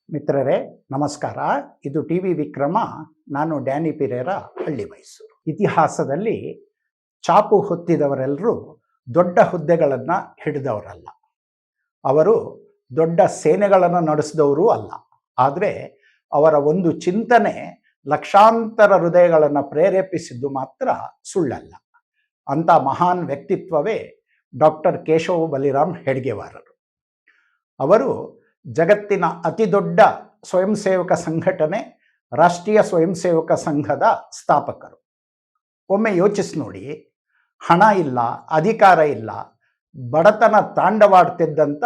ಮಿತ್ರರೇ ನಮಸ್ಕಾರ. ಇದು ಟಿ ವಿ ವಿಕ್ರಮ. ನಾನು ಡ್ಯಾನಿ ಪಿರೇರ, ಹಳ್ಳಿ ಮೈಸೂರು. ಇತಿಹಾಸದಲ್ಲಿ ಚಾಪು ಹೊತ್ತಿದವರೆಲ್ಲರೂ ದೊಡ್ಡ ಹುದ್ದೆಗಳನ್ನು ಹಿಡಿದವರಲ್ಲ. ಅವರು ದೊಡ್ಡ ಸೇನೆಗಳನ್ನು ನಡೆಸಿದವರೂ ಅಲ್ಲ. ಆದರೆ ಅವರ ಒಂದು ಚಿಂತನೆ ಲಕ್ಷಾಂತರ ಹೃದಯಗಳನ್ನು ಪ್ರೇರೇಪಿಸಿದ್ದು ಮಾತ್ರ ಸುಳ್ಳಲ್ಲ. ಅಂಥ ಮಹಾನ್ ವ್ಯಕ್ತಿತ್ವವೇ ಡಾಕ್ಟರ್ ಕೇಶವ ಬಲಿರಾಮ್ ಹೆಡ್ಗೇವಾರರು. ಅವರು ಜಗತ್ತಿನ ಅತಿ ದೊಡ್ಡ ಸ್ವಯಂ ಸೇವಕ ಸಂಘಟನೆ ರಾಷ್ಟ್ರೀಯ ಸ್ವಯಂ ಸೇವಕ ಸಂಘದ ಸ್ಥಾಪಕರು. ಒಮ್ಮೆ ಯೋಚಿಸಿ ನೋಡಿ, ಹಣ ಇಲ್ಲ, ಅಧಿಕಾರ ಇಲ್ಲ, ಬಡತನ ತಾಂಡವಾಡ್ತಿದ್ದಂಥ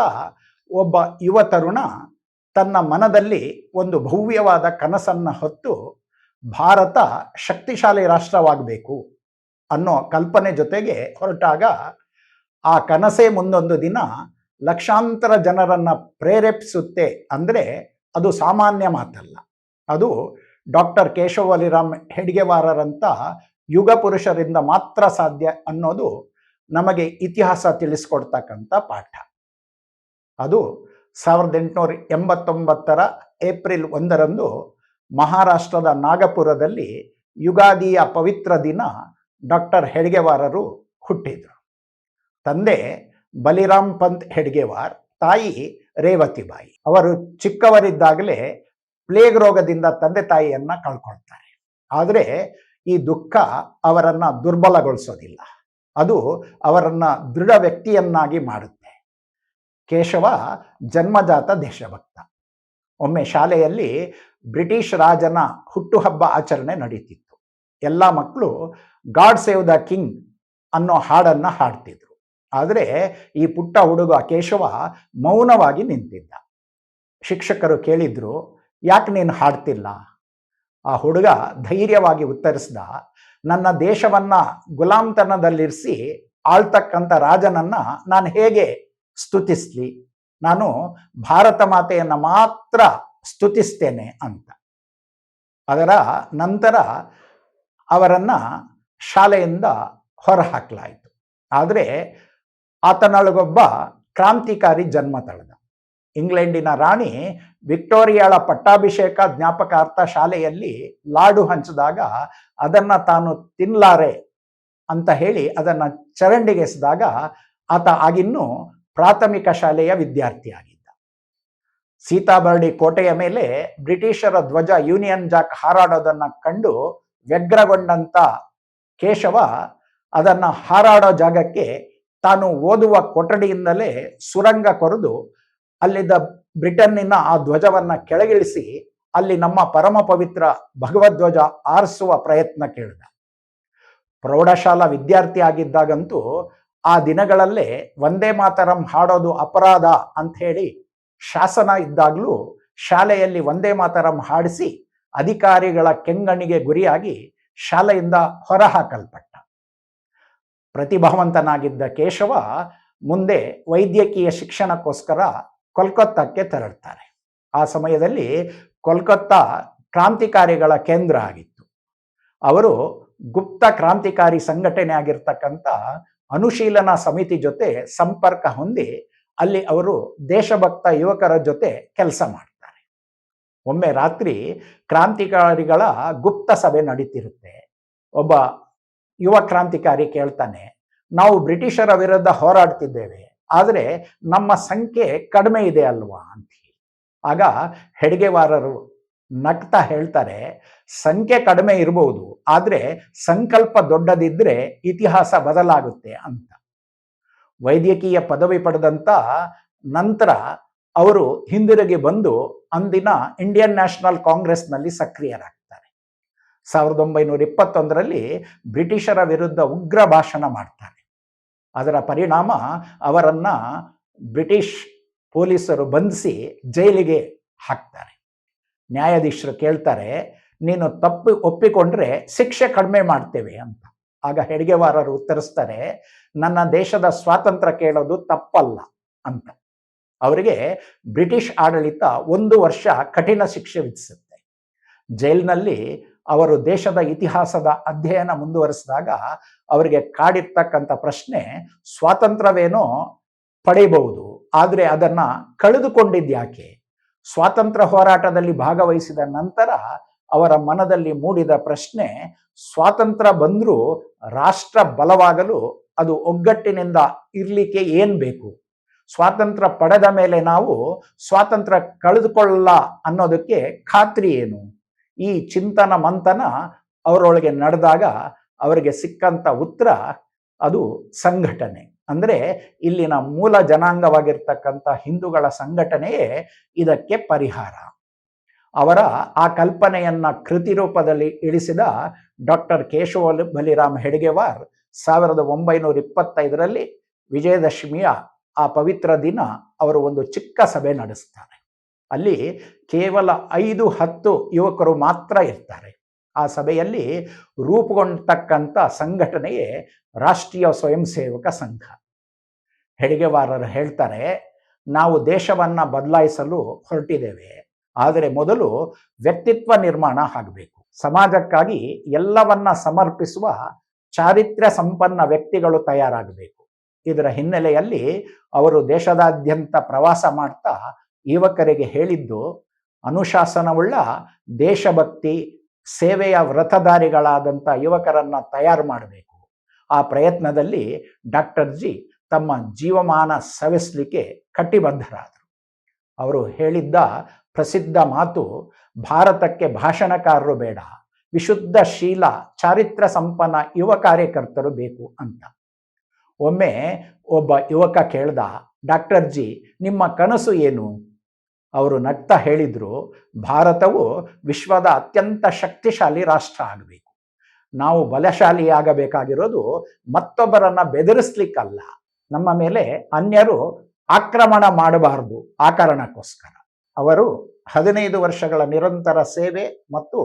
ಒಬ್ಬ ಯುವ ತರುಣ ತನ್ನ ಮನದಲ್ಲಿ ಒಂದು ಭವ್ಯವಾದ ಕನಸನ್ನು ಹೊತ್ತು ಭಾರತ ಶಕ್ತಿಶಾಲಿ ರಾಷ್ಟ್ರವಾಗಬೇಕು ಅನ್ನೋ ಕಲ್ಪನೆ ಜೊತೆಗೆ ಹೊರಟಾಗ ಆ ಕನಸೇ ಮುಂದೊಂದು ದಿನ ಲಕ್ಷಾಂತರ ಜನರನ್ನು ಪ್ರೇರೇಪಿಸುತ್ತೆ ಅಂದರೆ ಅದು ಸಾಮಾನ್ಯ ಮಾತಲ್ಲ. ಅದು ಡಾಕ್ಟರ್ ಕೇಶವ ಬಲಿರಾಮ್ ಹೆಡ್ಗೇವಾರರಂಥ ಯುಗ ಪುರುಷರಿಂದ ಮಾತ್ರ ಸಾಧ್ಯ ಅನ್ನೋದು ನಮಗೆ ಇತಿಹಾಸ ತಿಳಿಸ್ಕೊಡ್ತಕ್ಕಂಥ ಪಾಠ. ಅದು 1889 ಏಪ್ರಿಲ್ 1 ಮಹಾರಾಷ್ಟ್ರದ ನಾಗಪುರದಲ್ಲಿ ಯುಗಾದಿಯ ಪವಿತ್ರ ದಿನ ಡಾಕ್ಟರ್ ಹೆಡ್ಗೇವಾರರು ಹುಟ್ಟಿದರು. ತಂದೆ ಬಲಿರಾಮ್ ಪಂತ್ ಹೆಡ್ಗೇವಾರ್, ತಾಯಿ ರೇವತಿಬಾಯಿ. ಅವರು ಚಿಕ್ಕವರಿದ್ದಾಗಲೇ ಪ್ಲೇಗ್ ರೋಗದಿಂದ ತಂದೆ ತಾಯಿಯನ್ನು ಕಳ್ಕೊಳ್ತಾರೆ. ಆದರೆ ಈ ದುಃಖ ಅವರನ್ನು ದುರ್ಬಲಗೊಳಿಸೋದಿಲ್ಲ, ಅದು ಅವರನ್ನು ದೃಢ ವ್ಯಕ್ತಿಯನ್ನಾಗಿ ಮಾಡುತ್ತೆ. ಕೇಶವ ಜನ್ಮಜಾತ ದೇಶಭಕ್ತ. ಒಮ್ಮೆ ಶಾಲೆಯಲ್ಲಿ ಬ್ರಿಟಿಷ್ ರಾಜನ ಹುಟ್ಟುಹಬ್ಬ ಆಚರಣೆ ನಡೀತಿತ್ತು. ಎಲ್ಲ ಮಕ್ಕಳು ಗಾಡ್ ಸೇವ್ ದ ಕಿಂಗ್ ಅನ್ನೋ ಹಾಡನ್ನು ಹಾಡ್ತಿದ್ರು. ಆದರೆ ಈ ಪುಟ್ಟ ಹುಡುಗ ಕೇಶವ ಮೌನವಾಗಿ ನಿಂತಿದ್ದ. ಶಿಕ್ಷಕರು ಕೇಳಿದ್ರು, ಯಾಕೆ ನೀನು ಹಾಡ್ತಿಲ್ಲ? ಆ ಹುಡುಗ ಧೈರ್ಯವಾಗಿ ಉತ್ತರಿಸ್ದ, ನನ್ನ ದೇಶವನ್ನು ಗುಲಾಮ್ತನದಲ್ಲಿರಿಸಿ ಆಳ್ತಕ್ಕಂಥ ರಾಜನನ್ನು ನಾನು ಹೇಗೆ ಸ್ತುತಿಸ್ಲಿ? ನಾನು ಭಾರತ ಮಾತೆಯನ್ನು ಮಾತ್ರ ಸ್ತುತಿಸ್ತೇನೆ ಅಂತ. ಅದರ ನಂತರ ಅವರನ್ನು ಶಾಲೆಯಿಂದ ಹೊರಹಾಕಲಾಯಿತು. ಆದರೆ ಆತನೊಳಗೊಬ್ಬ ಕ್ರಾಂತಿಕಾರಿ ಜನ್ಮ ತಳೆದ. ಇಂಗ್ಲೆಂಡಿನ ರಾಣಿ ವಿಕ್ಟೋರಿಯಾಳ ಪಟ್ಟಾಭಿಷೇಕ ಜ್ಞಾಪಕಾರ್ಥ ಶಾಲೆಯಲ್ಲಿ ಲಾಡು ಹಂಚಿದಾಗ ಅದನ್ನು ತಾನು ತಿನ್ನಲಾರೆ ಅಂತ ಹೇಳಿ ಅದನ್ನು ಚರಂಡಿಗೆಸೆದಾಗ ಆತ ಆಗಿನ್ನೂ ಪ್ರಾಥಮಿಕ ಶಾಲೆಯ ವಿದ್ಯಾರ್ಥಿಯಾಗಿದ್ದ. ಸೀತಾಬರ್ಡಿ ಕೋಟೆಯ ಮೇಲೆ ಬ್ರಿಟಿಷರ ಧ್ವಜ ಯೂನಿಯನ್ ಜಾಕ್ ಹಾರಾಡೋದನ್ನು ಕಂಡು ವ್ಯಗ್ರಗೊಂಡಂಥ ಕೇಶವ ಅದನ್ನು ಹಾರಾಡೋ ಜಾಗಕ್ಕೆ ತಾನು ಓದುವ ಕೊಠಡಿಯಿಂದಲೇ ಸುರಂಗ ಕೊರೆದು ಅಲ್ಲಿದ್ದ ಬ್ರಿಟನ್ನಿನ ಆ ಧ್ವಜವನ್ನು ಕೆಳಗಿಳಿಸಿ ಅಲ್ಲಿ ನಮ್ಮ ಪರಮ ಪವಿತ್ರ ಭಗವಧ್ವಜ ಆರಿಸುವ ಪ್ರಯತ್ನ ಕೇಳಿದ. ಪ್ರೌಢಶಾಲಾ ವಿದ್ಯಾರ್ಥಿ ಆಗಿದ್ದಾಗಂತೂ ಆ ದಿನಗಳಲ್ಲೇ ವಂದೇ ಮಾತರಂ ಹಾಡೋದು ಅಪರಾಧ ಅಂಥೇಳಿ ಶಾಸನ ಇದ್ದಾಗಲೂ ಶಾಲೆಯಲ್ಲಿ ವಂದೇ ಮಾತರಂ ಹಾಡಿಸಿ ಅಧಿಕಾರಿಗಳ ಕೆಂಗಣ್ಣಿಗೆ ಗುರಿಯಾಗಿ ಶಾಲೆಯಿಂದ ಹೊರಹಾಕಲ್ಪಟ್ಟ. ಪ್ರತಿಭಾವಂತನಾಗಿದ್ದ ಕೇಶವ ಮುಂದೆ ವೈದ್ಯಕೀಯ ಶಿಕ್ಷಣಕ್ಕೋಸ್ಕರ ಕೋಲ್ಕತ್ತಾಕ್ಕೆ ತೆರಳುತ್ತಾರೆ. ಆ ಸಮಯದಲ್ಲಿ ಕೋಲ್ಕತ್ತಾ ಕ್ರಾಂತಿಕಾರಿಗಳ ಕೇಂದ್ರ ಆಗಿತ್ತು. ಅವರು ಗುಪ್ತ ಕ್ರಾಂತಿಕಾರಿ ಸಂಘಟನೆ ಆಗಿರ್ತಕ್ಕಂಥ ಅನುಶೀಲನಾ ಸಮಿತಿ ಜೊತೆ ಸಂಪರ್ಕ ಹೊಂದಿ ಅಲ್ಲಿ ಅವರು ದೇಶಭಕ್ತ ಯುವಕರ ಜೊತೆ ಕೆಲಸ ಮಾಡ್ತಾರೆ. ಒಮ್ಮೆ ರಾತ್ರಿ ಕ್ರಾಂತಿಕಾರಿಗಳ ಗುಪ್ತ ಸಭೆ ನಡೀತಿರುತ್ತೆ. ಒಬ್ಬ ಯುವ ಕ್ರಾಂತಿಕಾರಿ ಕೇಳ್ತಾನೆ, ನಾವು ಬ್ರಿಟಿಷರ ವಿರುದ್ಧ ಹೋರಾಡ್ತಿದ್ದೇವೆ, ಆದರೆ ನಮ್ಮ ಸಂಖ್ಯೆ ಕಡಿಮೆ ಇದೆ ಅಲ್ವಾ ಅಂತ ಹೇಳಿ. ಆಗ ಹೆಡ್ಗೇವಾರರು ನಗ್ತಾ ಹೇಳ್ತಾರೆ, ಸಂಖ್ಯೆ ಕಡಿಮೆ ಇರಬಹುದು, ಆದರೆ ಸಂಕಲ್ಪ ದೊಡ್ಡದಿದ್ರೆ ಇತಿಹಾಸ ಬದಲಾಗುತ್ತೆ ಅಂತ. ವೈದ್ಯಕೀಯ ಪದವಿ ಪಡೆದಂಥ ನಂತರ ಅವರು ಹಿಂದಿರುಗಿ ಬಂದು ಅಂದಿನ ಇಂಡಿಯನ್ ನ್ಯಾಷನಲ್ ಕಾಂಗ್ರೆಸ್ನಲ್ಲಿ ಸಕ್ರಿಯರಾಗ್ತಾರೆ. 1921 ಬ್ರಿಟಿಷರ ವಿರುದ್ಧ ಉಗ್ರ ಭಾಷಣ ಮಾಡ್ತಾರೆ. ಅದರ ಪರಿಣಾಮ ಅವರನ್ನು ಬ್ರಿಟಿಷ್ ಪೊಲೀಸರು ಬಂಧಿಸಿ ಜೈಲಿಗೆ ಹಾಕ್ತಾರೆ. ನ್ಯಾಯಾಧೀಶರು ಕೇಳ್ತಾರೆ, ನೀನು ತಪ್ಪು ಒಪ್ಪಿಕೊಂಡ್ರೆ ಶಿಕ್ಷೆ ಕಡಿಮೆ ಮಾಡ್ತೇವೆ ಅಂತ. ಆಗ ಹೆಡ್ಗೇವಾರರು ಉತ್ತರಿಸ್ತಾರೆ, ನನ್ನ ದೇಶದ ಸ್ವಾತಂತ್ರ್ಯ ಕೇಳೋದು ತಪ್ಪಲ್ಲ ಅಂತ. ಅವರಿಗೆ ಬ್ರಿಟಿಷ್ ಆಡಳಿತ 1 ವರ್ಷ ಕಠಿಣ ಶಿಕ್ಷೆ ವಿಧಿಸುತ್ತೆ. ಜೈಲಿನಲ್ಲಿ ಅವರು ದೇಶದ ಇತಿಹಾಸದ ಅಧ್ಯಯನ ಮುಂದುವರಿಸಿದಾಗ ಅವರಿಗೆ ಕಾಡಿರ್ತಕ್ಕಂಥ ಪ್ರಶ್ನೆ, ಸ್ವಾತಂತ್ರ್ಯವೇನೋ ಪಡೆಯಬಹುದು, ಆದರೆ ಅದನ್ನು ಕಳೆದುಕೊಂಡಿದ್ಯಾಕೆ? ಸ್ವಾತಂತ್ರ್ಯ ಹೋರಾಟದಲ್ಲಿ ಭಾಗವಹಿಸಿದ ನಂತರ ಅವರ ಮನದಲ್ಲಿ ಮೂಡಿದ ಪ್ರಶ್ನೆ, ಸ್ವಾತಂತ್ರ್ಯ ಬಂದರೂ ರಾಷ್ಟ್ರ ಬಲವಾಗಲು ಅದು ಒಗ್ಗಟ್ಟಿನಿಂದ ಇರಲಿಕ್ಕೆ ಏನು ಬೇಕು, ಸ್ವಾತಂತ್ರ್ಯ ಪಡೆದ ಮೇಲೆ ನಾವು ಸ್ವಾತಂತ್ರ್ಯ ಕಳೆದುಕೊಳ್ಳಲ್ಲ ಅನ್ನೋದಕ್ಕೆ ಖಾತ್ರಿ ಏನು? ಈ ಚಿಂತನ ಮಂಥನ ಅವರೊಳಗೆ ನಡೆದಾಗ ಅವರಿಗೆ ಸಿಕ್ಕಂತ ಉತ್ತರ ಅದು ಸಂಘಟನೆ. ಅಂದರೆ ಇಲ್ಲಿನ ಮೂಲ ಜನಾಂಗವಾಗಿರ್ತಕ್ಕಂಥ ಹಿಂದೂಗಳ ಸಂಘಟನೆಯೇ ಇದಕ್ಕೆ ಪರಿಹಾರ. ಅವರ ಆ ಕಲ್ಪನೆಯನ್ನ ಕೃತಿ ರೂಪದಲ್ಲಿ ಇಳಿಸಿದ ಡಾಕ್ಟರ್ ಕೇಶವ ಬಲಿರಾಮ್ ಹೆಡ್ಗೇವಾರ್ 1925ರಲ್ಲಿ ವಿಜಯದಶಮಿಯ ಆ ಪವಿತ್ರ ದಿನ ಅವರು ಒಂದು ಚಿಕ್ಕ ಸಭೆ ನಡೆಸ್ತಾರೆ. ಅಲ್ಲಿ ಕೇವಲ 5-10 ಯುವಕರು ಮಾತ್ರ ಇರ್ತಾರೆ. ಆ ಸಭೆಯಲ್ಲಿ ರೂಪುಗೊಂಡತಕ್ಕಂಥ ಸಂಘಟನೆಯೇ ರಾಷ್ಟ್ರೀಯ ಸ್ವಯಂ ಸೇವಕ ಸಂಘ. ಹೆಡ್ಗೇವಾರರು ಹೇಳ್ತಾರೆ, ನಾವು ದೇಶವನ್ನ ಬದಲಾಯಿಸಲು ಹೊರಟಿದ್ದೇವೆ, ಆದರೆ ಮೊದಲು ವ್ಯಕ್ತಿತ್ವ ನಿರ್ಮಾಣ ಆಗಬೇಕು. ಸಮಾಜಕ್ಕಾಗಿ ಎಲ್ಲವನ್ನ ಸಮರ್ಪಿಸುವ ಚಾರಿತ್ರ್ಯ ಸಂಪನ್ನ ವ್ಯಕ್ತಿಗಳು ತಯಾರಾಗಬೇಕು. ಇದರ ಹಿನ್ನೆಲೆಯಲ್ಲಿ ಅವರು ದೇಶದಾದ್ಯಂತ ಪ್ರವಾಸ ಮಾಡ್ತಾ ಯುವಕರಿಗೆ ಹೇಳಿದ್ದು, ಅನುಶಾಸನವುಳ್ಳ ದೇಶಭಕ್ತಿ ಸೇವೆಯ ವ್ರತಧಾರಿಗಳಾದಂಥ ಯುವಕರನ್ನ ತಯಾರು ಮಾಡಬೇಕು. ಆ ಪ್ರಯತ್ನದಲ್ಲಿ ಡಾಕ್ಟರ್ ಜಿ ತಮ್ಮ ಜೀವಮಾನ ಸವೆಸಲಿಕ್ಕೆ ಕಟಿಬದ್ಧರಾದರು. ಅವರು ಹೇಳಿದ್ದ ಪ್ರಸಿದ್ಧ ಮಾತು, ಭಾರತಕ್ಕೆ ಭಾಷಣಕಾರರು ಬೇಡ, ವಿಶುದ್ಧ ಶೀಲ ಚಾರಿತ್ರ್ಯ ಸಂಪನ್ನ ಯುವ ಕಾರ್ಯಕರ್ತರು ಬೇಕು ಅಂತ. ಒಮ್ಮೆ ಒಬ್ಬ ಯುವಕ ಕೇಳ್ದ, ಡಾಕ್ಟರ್ ಜಿ ನಿಮ್ಮ ಕನಸು ಏನು? ಅವರು ನಗ್ತಾ ಹೇಳಿದ್ರು, ಭಾರತವು ವಿಶ್ವದ ಅತ್ಯಂತ ಶಕ್ತಿಶಾಲಿ ರಾಷ್ಟ್ರ ಆಗಬೇಕು. ನಾವು ಬಲಶಾಲಿಯಾಗಬೇಕಾಗಿರೋದು ಮತ್ತೊಬ್ಬರನ್ನ ಬೆದರಿಸ್ಲಿಕ್ಕಲ್ಲ, ನಮ್ಮ ಮೇಲೆ ಅನ್ಯರು ಆಕ್ರಮಣ ಮಾಡಬಾರದು. ಆ ಕಾರಣಕ್ಕೋಸ್ಕರ ಅವರು 15 ವರ್ಷಗಳ ನಿರಂತರ ಸೇವೆ ಮತ್ತು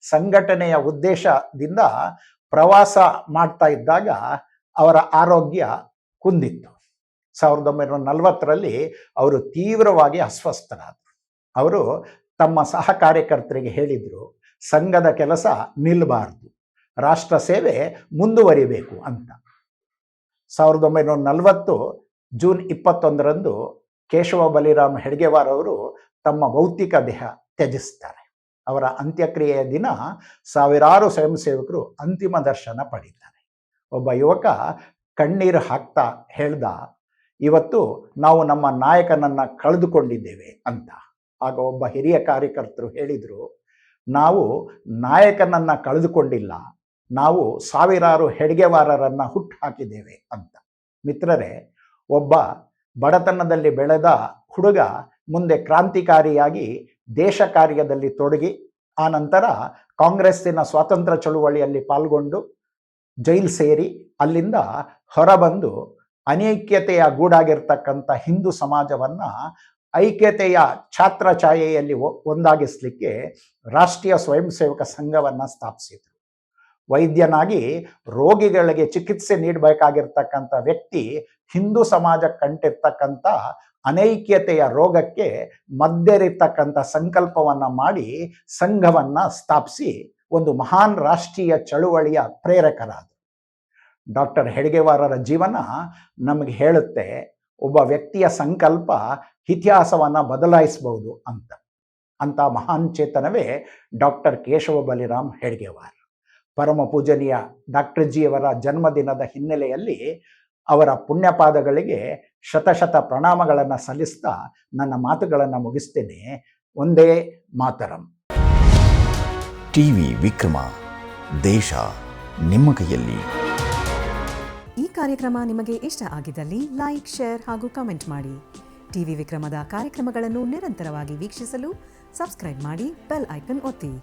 ಸಂಘಟನೆಯ ಉದ್ದೇಶದಿಂದ ಪ್ರವಾಸ ಮಾಡ್ತಾ ಇದ್ದಾಗ ಅವರ ಆರೋಗ್ಯ ಕುಂದಿತ್ತು. 1940ರಲ್ಲಿ ಅವರು ತೀವ್ರವಾಗಿ ಅಸ್ವಸ್ಥರಾದರು. ಅವರು ತಮ್ಮ ಸಹ ಕಾರ್ಯಕರ್ತರಿಗೆ ಹೇಳಿದರು, ಸಂಘದ ಕೆಲಸ ನಿಲ್ಲಬಾರದು, ರಾಷ್ಟ್ರ ಸೇವೆ ಮುಂದುವರಿಬೇಕು ಅಂತ. 1940 ಜೂನ್ 21ರಂದು ಕೇಶವ ಬಲಿರಾಮ್ ಹೆಡ್ಗೇವಾರ್ ಅವರು ತಮ್ಮ ಭೌತಿಕ ದೇಹ ತ್ಯಜಿಸ್ತಾರೆ. ಅವರ ಅಂತ್ಯಕ್ರಿಯೆಯ ದಿನ ಸಾವಿರಾರು ಸ್ವಯಂ ಸೇವಕರು ಅಂತಿಮ ದರ್ಶನ ಪಡೀತಾರೆ. ಒಬ್ಬ ಯುವಕ ಕಣ್ಣೀರು ಹಾಕ್ತಾ ಹೇಳ್ದ, ಇವತ್ತು ನಾವು ನಮ್ಮ ನಾಯಕನನ್ನ ಕಳೆದುಕೊಂಡಿದ್ದೇವೆ ಅಂತ. ಆಗ ಒಬ್ಬ ಹಿರಿಯ ಕಾರ್ಯಕರ್ತರು ಹೇಳಿದರು, ನಾವು ನಾಯಕನನ್ನ ಕಳೆದುಕೊಂಡಿಲ್ಲ, ನಾವು ಸಾವಿರಾರು ಹೆಡ್ಗೇವಾರರನ್ನ ಹುಟ್ಟು ಹಾಕಿದ್ದೇವೆ ಅಂತ. ಮಿತ್ರರೇ, ಒಬ್ಬ ಬಡತನದಲ್ಲಿ ಬೆಳೆದ ಹುಡುಗ ಮುಂದೆ ಕ್ರಾಂತಿಕಾರಿಯಾಗಿ ದೇಶ ಕಾರ್ಯದಲ್ಲಿ ತೊಡಗಿ ಆನಂತರ ಕಾಂಗ್ರೆಸ್ಸಿನ ಸ್ವಾತಂತ್ರ್ಯ ಚಳುವಳಿಯಲ್ಲಿ ಪಾಲ್ಗೊಂಡು ಜೈಲು ಸೇರಿ ಅಲ್ಲಿಂದ ಹೊರಬಂದು ಅನೈಕ್ಯತೆಯ ಗೂಡಾಗಿರ್ತಕ್ಕಂಥ ಹಿಂದೂ ಸಮಾಜವನ್ನ ಐಕ್ಯತೆಯ ಛಾತ್ರಛಾಯೆಯಲ್ಲಿ ಒಂದಾಗಿಸ್ಲಿಕ್ಕೆ ರಾಷ್ಟ್ರೀಯ ಸ್ವಯಂ ಸೇವಕ ಸಂಘವನ್ನ ಸ್ಥಾಪಿಸಿದರು. ವೈದ್ಯನಾಗಿ ರೋಗಿಗಳಿಗೆ ಚಿಕಿತ್ಸೆ ನೀಡಬೇಕಾಗಿರ್ತಕ್ಕಂಥ ವ್ಯಕ್ತಿ ಹಿಂದೂ ಸಮಾಜ ಕಂಟಿರ್ತಕ್ಕಂಥ ಅನೈಕ್ಯತೆಯ ರೋಗಕ್ಕೆ ಮದ್ದೆರಿತಕ್ಕಂಥ ಸಂಕಲ್ಪವನ್ನ ಮಾಡಿ ಸಂಘವನ್ನ ಸ್ಥಾಪಿಸಿ ಒಂದು ಮಹಾನ್ ರಾಷ್ಟ್ರೀಯ ಚಳುವಳಿಯ ಪ್ರೇರಕರಾದರು. ಡಾಕ್ಟರ್ ಹೆಡ್ಗೇವಾರರ ಜೀವನ ನಮಗೆ ಹೇಳುತ್ತೆ, ಒಬ್ಬ ವ್ಯಕ್ತಿಯ ಸಂಕಲ್ಪ ಇತಿಹಾಸವನ್ನ ಬದಲಾಯಿಸಬಹುದು ಅಂತ ಮಹಾನ್ ಚೇತನವೇ ಡಾಕ್ಟರ್ ಕೇಶವ ಬಲಿರಾಮ್ ಹೆಡ್ಗೇವಾರ್. ಪರಮ ಪೂಜನೀಯ ಡಾಕ್ಟರ್ ಜಿಯವರ ಜನ್ಮದಿನದ ಹಿನ್ನೆಲೆಯಲ್ಲಿ ಅವರ ಪುಣ್ಯಪಾದಗಳಿಗೆ ಶತಶತ ಪ್ರಣಾಮಗಳನ್ನು ಸಲ್ಲಿಸ್ತಾ ನನ್ನ ಮಾತುಗಳನ್ನು ಮುಗಿಸ್ತೇನೆ. ಒಂದೇ ಮಾತರಂ. ಟಿವಿ ವಿಕ್ರಮ, ದೇಶ ನಿಮ್ಮ ಕೈಯಲ್ಲಿ. ಈ ಕಾರ್ಯಕ್ರಮ ನಿಮಗೆ ಇಷ್ಟ ಆಗಿದ್ದಲ್ಲಿ ಲೈಕ್, ಶೇರ್ ಹಾಗೂ ಕಮೆಂಟ್ ಮಾಡಿ. ಟಿವಿ ವಿಕ್ರಮದ ಕಾರ್ಯಕ್ರಮಗಳನ್ನು ನಿರಂತರವಾಗಿ ವೀಕ್ಷಿಸಲು ಸಬ್ಸ್ಕ್ರೈಬ್ ಮಾಡಿ, ಬೆಲ್ ಐಕನ್ ಒತ್ತಿ.